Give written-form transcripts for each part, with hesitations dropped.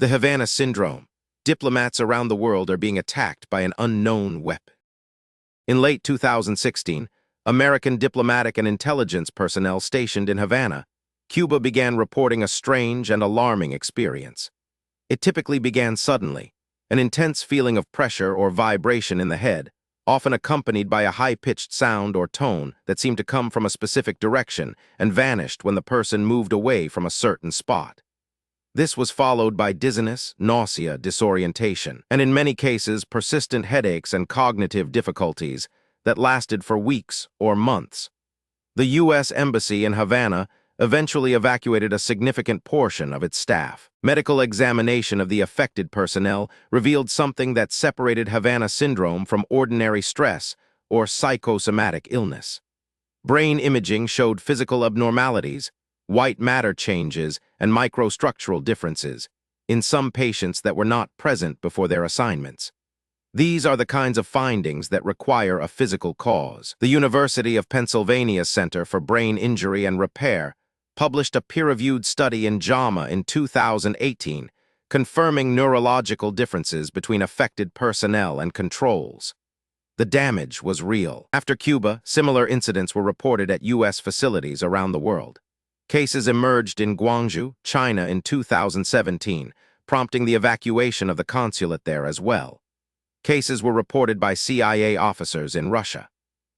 The Havana Syndrome. Diplomats around the world are being attacked by an unknown weapon. In late 2016, American diplomatic and intelligence personnel stationed in Havana, Cuba began reporting a strange and alarming experience. It typically began suddenly, an intense feeling of pressure or vibration in the head, often accompanied by a high-pitched sound or tone that seemed to come from a specific direction and vanished when the person moved away from a certain spot. This was followed by dizziness, nausea, disorientation, and in many cases persistent headaches and cognitive difficulties that lasted for weeks or months. The U.S. Embassy in Havana eventually evacuated a significant portion of its staff. Medical examination of the affected personnel revealed something that separated Havana Syndrome from ordinary stress or psychosomatic illness. Brain imaging showed physical abnormalities, white matter changes, and microstructural differences in some patients that were not present before their assignments. These are the kinds of findings that require a physical cause. The University of Pennsylvania Center for Brain Injury and Repair published a peer-reviewed study in JAMA in 2018, confirming neurological differences between affected personnel and controls. The damage was real. After Cuba, similar incidents were reported at U.S. facilities around the world. Cases emerged in Guangzhou, China in 2017, prompting the evacuation of the consulate there as well. Cases were reported by CIA officers in Russia.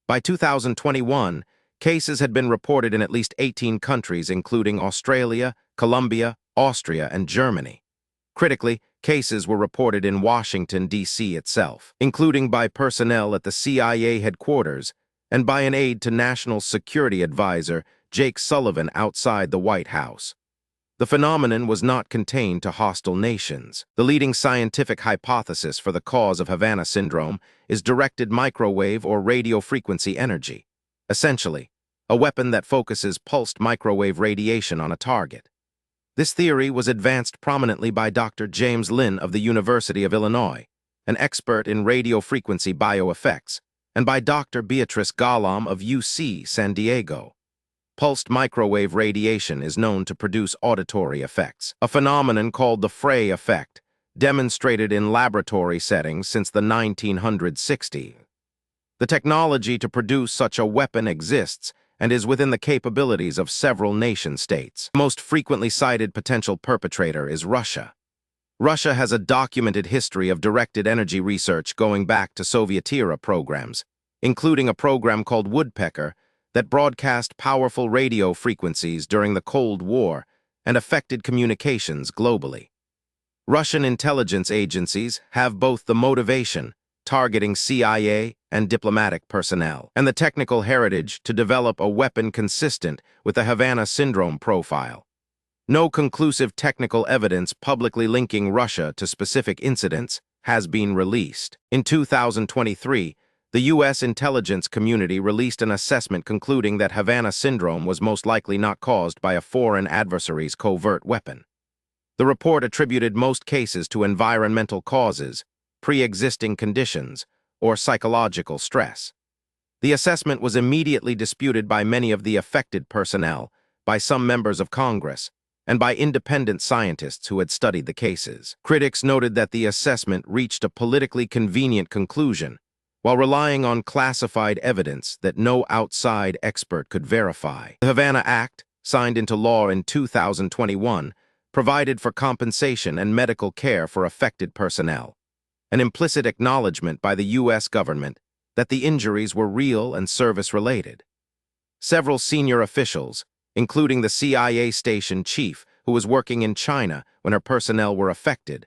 By 2021, cases had been reported in at least 18 countries, including Australia, Colombia, Austria, and Germany. Critically, cases were reported in Washington, D.C. itself, including by personnel at the CIA headquarters and by an aide to National Security Advisor Jake Sullivan outside the White House. The phenomenon was not contained to hostile nations. The leading scientific hypothesis for the cause of Havana Syndrome is directed microwave or radio frequency energy. Essentially, a weapon that focuses pulsed microwave radiation on a target. This theory was advanced prominently by Dr. James Lin of the University of Illinois, an expert in radio frequency bioeffects, and by Dr. Beatrice Galam of UC San Diego. Pulsed microwave radiation is known to produce auditory effects, a phenomenon called the Frey effect, demonstrated in laboratory settings since the 1960s. The technology to produce such a weapon exists and is within the capabilities of several nation-states. The most frequently cited potential perpetrator is Russia. Russia has a documented history of directed energy research going back to Soviet-era programs, including a program called Woodpecker that broadcast powerful radio frequencies during the Cold War and affected communications globally. Russian intelligence agencies have both the motivation, targeting CIA and diplomatic personnel, and the technical heritage to develop a weapon consistent with the Havana Syndrome profile. No conclusive technical evidence publicly linking Russia to specific incidents has been released. In 2023, the U.S. intelligence community released an assessment concluding that Havana Syndrome was most likely not caused by a foreign adversary's covert weapon. The report attributed most cases to environmental causes, pre-existing conditions, or psychological stress. The assessment was immediately disputed by many of the affected personnel, by some members of Congress, and by independent scientists who had studied the cases. Critics noted that the assessment reached a politically convenient conclusion, while relying on classified evidence that no outside expert could verify. The Havana Act, signed into law in 2021, provided for compensation and medical care for affected personnel, an implicit acknowledgement by the U.S. government that the injuries were real and service-related. Several senior officials, including the CIA station chief who was working in China when her personnel were affected,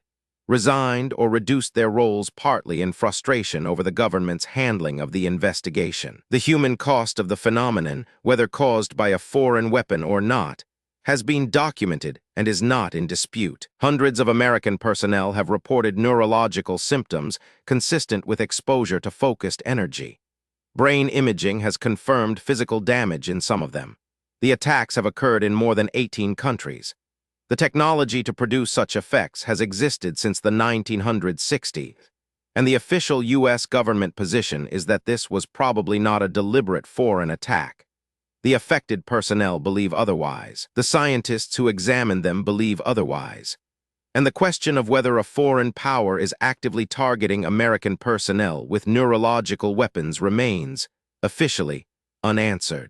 resigned or reduced their roles partly in frustration over the government's handling of the investigation. The human cost of the phenomenon, whether caused by a foreign weapon or not, has been documented and is not in dispute. Hundreds of American personnel have reported neurological symptoms consistent with exposure to focused energy. Brain imaging has confirmed physical damage in some of them. The attacks have occurred in more than 18 countries. The technology to produce such effects has existed since the 1960s, and the official U.S. government position is that this was probably not a deliberate foreign attack. The affected personnel believe otherwise. The scientists who examined them believe otherwise. and the question of whether a foreign power is actively targeting American personnel with neurological weapons remains, officially, unanswered.